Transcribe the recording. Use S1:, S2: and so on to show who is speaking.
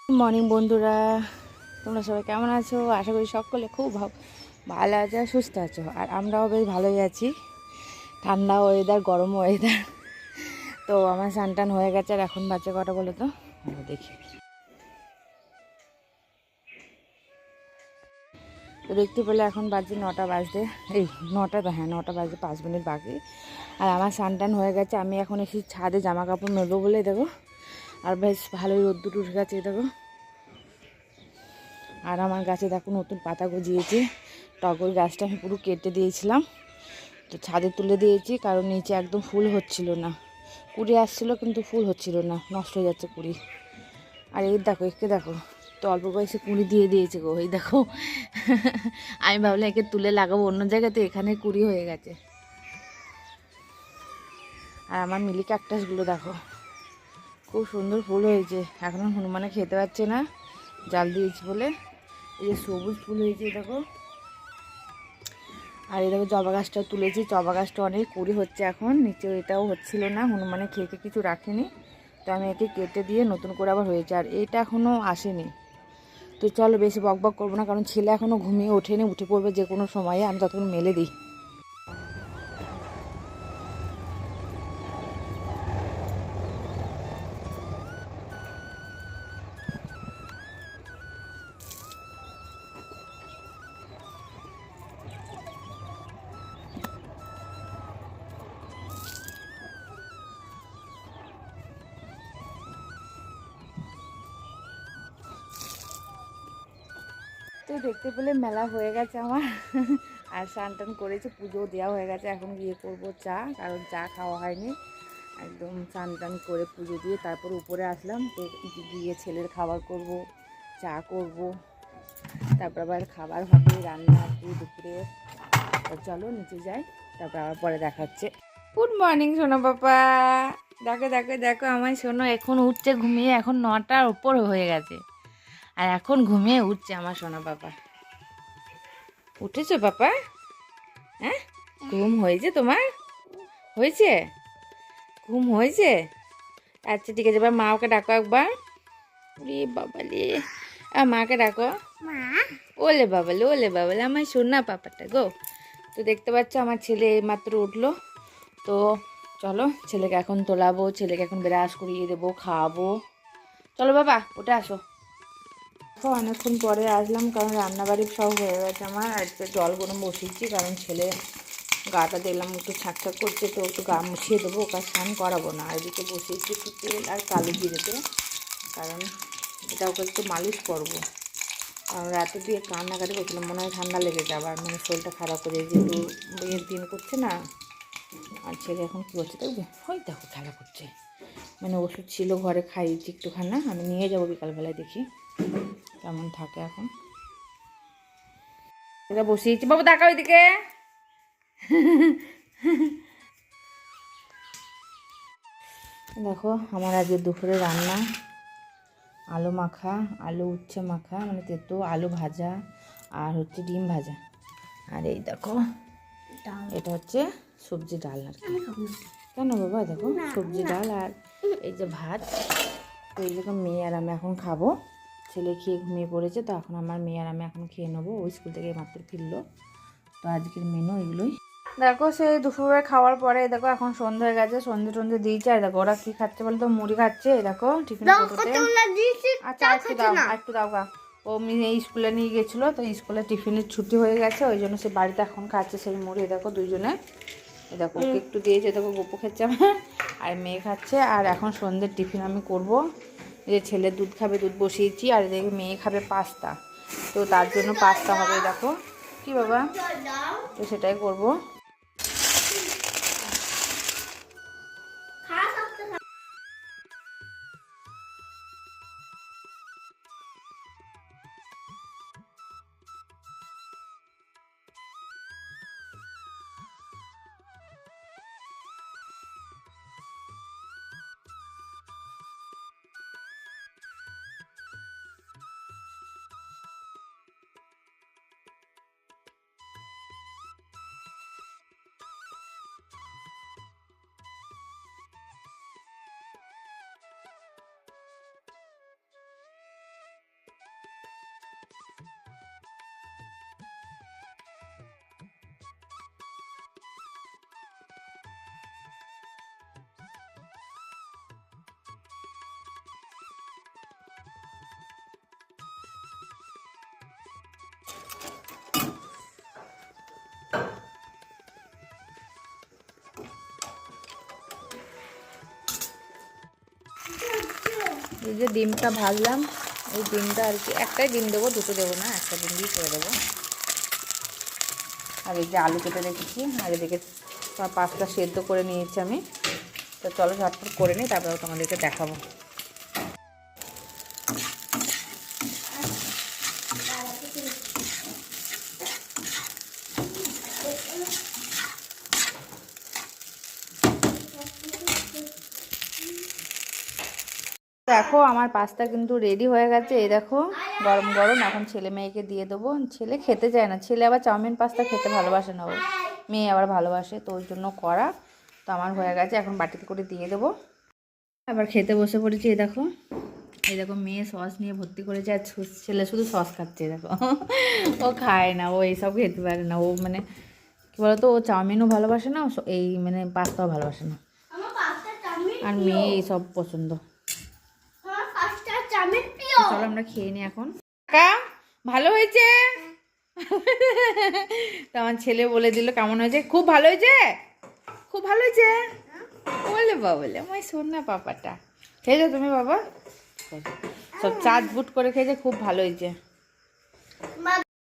S1: Good morning বন্ধুরা, তোমরা সবাই কেমন আছো? আশা করি সকলে খুব ভালো আছো, সুস্থ আছো। আর আমরাও বেশ ভালোই আছি। ঠান্ডা ওয়েদার, গরম ওয়েদার। তো আমার স্নান হয়ে গেছে। আর এখন বাচ্চা কটা বলো তো, দেখি। তো দেখতে পেলে এখন বাজে 9টা বাজতে, এই 9টা তো, হ্যাঁ 9টা বাজতে 5 মিনিট বাকি। আর আমার স্নান হয়ে গেছে। আমি এখন এসে ছাদে জামা কাপড় মেলবো বলে দেখো। আর বেশ ভালোই রোদ্দুর উঠে গেছে দেখো। আর আমার গাছে দেখো নতুন পাতা গজিয়েছে। টগর গাছটা আমি পুরো কেটে দিয়েছিলাম, তো ছাদে তুলে দিয়েছি, কারণ নিচে একদম ফুল হচ্ছিল না। কুড়ি আসছিল কিন্তু ফুল হচ্ছিল না, নষ্ট হয়ে যাচ্ছে কুড়ি। আর এই দেখো, একে দেখো, তো অল্প বয়সে কুড়ি দিয়ে দিয়েছে গো, এই দেখো। আমি ভাবলাম একে তুলে লাগাবো অন্য জায়গাতে, এখানে কুড়ি হয়ে গেছে। আর আমার মিলি ক্যাকটাসগুলো দেখো, খুব সুন্দর ফুল হয়েছে। এখনও হনুমানে খেতে পাচ্ছে না, জাল দিয়েছি বলে। এই যে সবুজ ফুল হয়েছে দেখো। আর এই দেখো জবা গাছটাও তুলেছি, জবা গাছটা অনেক কুড়ি হচ্ছে এখন। নিচে এটাও হচ্ছিল না, হনুমানে খেয়ে কিছু রাখিনি, তো আমি একে কেটে দিয়ে নতুন করে আবার হয়েছে। আর এইটা এখনও আসেনি। তো চলো বেশি বক বক করবো না, কারণ ছেলে এখনও ঘুমিয়ে ওঠেনি, উঠে পড়বে যে কোনো সময়ে। আমি ততক্ষণ মেলে দিই। তো দেখতে পেলে মেলা হয়ে গেছে আমার। আর স্নান করেছি, পুজোও দেওয়া হয়ে গেছে। এখন গিয়ে করবো চা, কারণ চা খাওয়া হয়নি। একদম স্নান করে পুজো দিয়ে তারপর উপরে আসলাম। তো গিয়ে ছেলের খাবার করব, চা করব, তারপর আবার খাবার হবে, রান্না আর কি দুপুরে। তো চলো নিচে যাই, তারপর আবার পরে দেখা হচ্ছে। গুড মর্নিং সোনা বাবা। দেখো দেখো দেখো, আমার সোনো এখন উঠছে ঘুমিয়ে। এখন 9টার উপর হয়ে গেছে, আর এখন ঘুমিয়ে উঠছে আমার সোনা বাবা। উঠেছো বাবা? হ্যাঁ, ঘুম হয়েছে তোমার? হয়েছে? ঘুম হয়েছে? আচ্ছা ঠিক আছে, এবার মা ওকে ডাকো একবার। রে বাবা রে, মাকে ডাকো। ওলে বাবালে, ওলে বাবালে, আমার সোনা পাপাটা গো। তো দেখতে পাচ্ছ আমার ছেলে এইমাত্র উঠলো। তো চলো ছেলেকে এখন তোলাবো, ছেলেকে এখন ব্রাশ করিয়ে দেবো, খাওয়াবো। চলো বাবা উঠে আসো। দেখো অনেকক্ষণ পরে আসলাম, কারণ রান্নাবাড়ি সব হয়ে গেছে আমার। আজকে জল গরম বসিয়েছি, কারণ ছেলে গাটা দেখলাম একটু ছাকছাক করছে, তো একটু গা মুছিয়ে দেবো, ওকে স্নান করাবো না। আর এদিকে বসিয়েছি একটু তেল আর কালো জিরেতে, কারণ এটা ওকে একটু মালিশ করবো। কারণ রাতে দিয়ে কান্নাকাটি করছিলাম, মনে হয় ঠান্ডা লেগে যাবে, আর মানে শরীরটা খারাপ করে যেহেতু বিয়ের দিন করছে না। আর ছেলে এখন কী করছে দেখবে, ওই দেখো খেলা করছে। মানে ওষুধ ছিল ঘরে, খাইয়েছি একটুখানা, আমি নিয়ে যাবো বিকালবেলায়, দেখি কেমন থাকে এখন। এটা বসিয়েছি, বাবু দেখা ওইদিকে। দেখো আমার আজকে দুপুরে রান্না আলু মাখা, আলু উচ্ছে মাখা, মানে তেতো আলু ভাজা, আর হচ্ছে ডিম ভাজা। আর এই দেখো এটা হচ্ছে সবজি ডাল আর কি। কেন বাবা, দেখো সবজি ডাল আর এই যে ভাত। তো এইগুলো মেয়ে আর আমি এখন খাবো। ছেলে খেয়ে ঘুমিয়ে পড়েছে, তো এখন আমার মেয়ে আর আমি এখন খেয়ে নেবো। ওই স্কুল থেকে মাত্র ফিরলো। তো আজকের মেনু এগুলোই। দেখো সেই দুপুরে খাওয়ার পরে দেখো এখন সন্ধ্যা হয়ে গেছে, সন্ধ্যে টন্ধে দিয়েছে। আর দেখো ওরা কি খাচ্ছে বলতো, মুড়ি খাচ্ছে। দেখো টিফিন কোটোতে। আচ্ছা একটু দাও, একটু দাও গা। ও মেয়ে স্কুলে নিয়ে গেছিলো, তো স্কুলে টিফিনের ছুটি হয়ে গেছে, ওই জন্য সে বাড়িতে এখন খাচ্ছে সেই মুড়ি। দেখো দুইজনে, এই দেখো ওকে একটু দিয়েছে, দেখো গপু খাচ্ছে আমার, আর মেয়ে খাচ্ছে। আর এখন সন্ধ্যের টিফিন আমি করব। এই যে ছেলে দুধ খাবে, দুধ বসিয়েছি। আর এদিকে মেয়ে খাবে পাস্তা, তো তার জন্য পাস্তা হবে। দেখো কি বাবা, তো সেটাই করবো। এই যে ডিমটা ভাজলাম, এই ডিমটা আর কি একটাই ডিম দেবো, দুটো দেবো না, একটা ডিম দিয়ে করে দেবো। আর এই যে আলু কেটে রেখেছি, আর এদিকে পাস্তা সেদ্ধ করে নিয়েছি আমি। তো চলো ঝটপট করে নিই, তারপরে তোমাদেরকে দেখাবো। দেখো আমার পাস্তা কিন্তু রেডি হয়ে গেছে। এই দেখো গরম গরম। এখন ছেলে মেয়েকে দিয়ে দেবো। ছেলে খেতে চায় না, ছেলে আবার চাউমিন পাস্তা খেতে ভালোবাসে না, ও মেয়ে আবার ভালোবাসে, তো ওই জন্য করা। তো আমার হয়ে গেছে, এখন বাটিতে করে দিয়ে দেবো। আবার খেতে বসে পড়েছি। এই দেখো মেয়ে সস নিয়ে ভর্তি করেছে, আর ছেলে শুধু সস খাচ্ছে। দেখো ও খায় না, ও এইসব খেতে পারে না। ও মানে কী বলতো, ও চাউমিনও ভালোবাসে না, এই মানে পাস্তাও ভালোবাসে না। আর মেয়ে এইসব পছন্দ। চলো আমরা খেয়ে নিই এখন। কাকা ভালো হয়েছে? তো আমার ছেলে বলে দিল কেমন হয়েছে। খুব ভালো হয়েছে, খুব ভালো হয়েছে বলে বাবলে আমার শোন না পাপাটা। খেয়েছো তুমি বাবা? সব চাট বুট করে খেয়েছে, খুব ভালো হয়েছে।